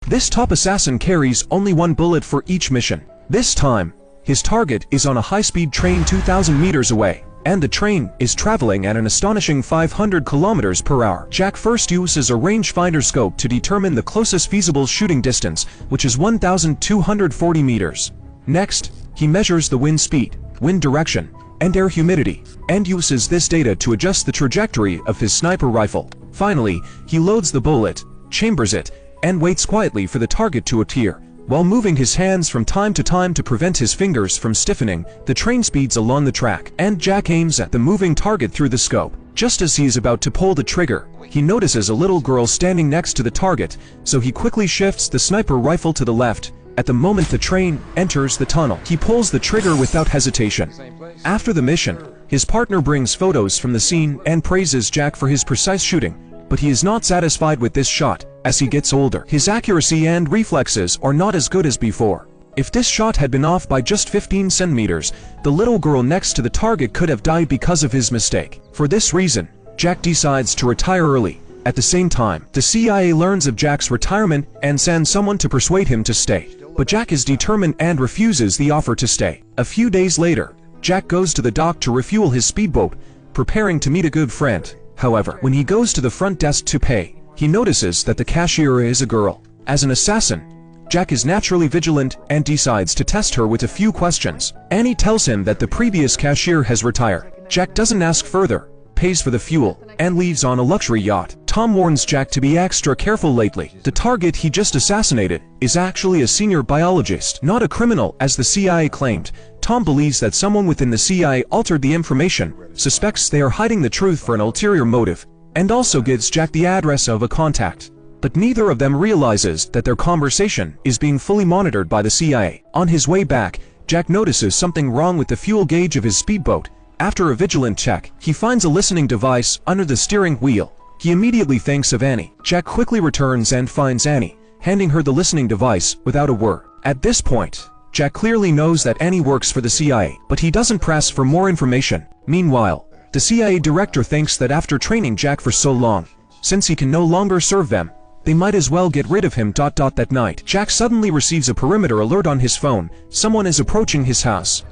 This top assassin carries only one bullet for each mission. This time, his target is on a high-speed train 2,000 meters away, and the train is traveling at an astonishing 500 kilometers per hour. Jack first uses a rangefinder scope to determine the closest feasible shooting distance, which is 1,240 meters. Next, he measures the wind speed, wind direction, and air humidity, and uses this data to adjust the trajectory of his sniper rifle. Finally, he loads the bullet, chambers it, and waits quietly for the target to appear. While moving his hands from time to time to prevent his fingers from stiffening, the train speeds along the track, and Jack aims at the moving target through the scope. Just as he is about to pull the trigger, he notices a little girl standing next to the target, so he quickly shifts the sniper rifle to the left. At the moment the train enters the tunnel, he pulls the trigger without hesitation. After the mission, his partner brings photos from the scene and praises Jack for his precise shooting, but he is not satisfied with this shot. As he gets older, his accuracy and reflexes are not as good as before. If this shot had been off by just 15 centimeters, the little girl next to the target could have died because of his mistake. For this reason, Jack decides to retire early. At the same time, the CIA learns of Jack's retirement and sends someone to persuade him to stay. But Jack is determined and refuses the offer to stay. A few days later, Jack goes to the dock to refuel his speedboat, preparing to meet a good friend. However, when he goes to the front desk to pay, he notices that the cashier is a girl. As an assassin, Jack is naturally vigilant and decides to test her with a few questions. Annie tells him that the previous cashier has retired. Jack doesn't ask further, pays for the fuel, and leaves on a luxury yacht. Tom warns Jack to be extra careful lately. The target he just assassinated is actually a senior biologist, not a criminal as the CIA claimed. Tom believes that someone within the CIA altered the information, suspects they are hiding the truth for an ulterior motive, and also gives Jack the address of a contact. But neither of them realizes that their conversation is being fully monitored by the CIA. On his way back, Jack notices something wrong with the fuel gauge of his speedboat. After a vigilant check, he finds a listening device under the steering wheel. He immediately thinks of Annie. Jack quickly returns and finds Annie, handing her the listening device without a word. At this point, Jack clearly knows that Annie works for the CIA, but he doesn't press for more information. Meanwhile, the CIA director thinks that after training Jack for so long, since he can no longer serve them, they might as well get rid of him. That night, Jack suddenly receives a perimeter alert on his phone. Someone is approaching his house.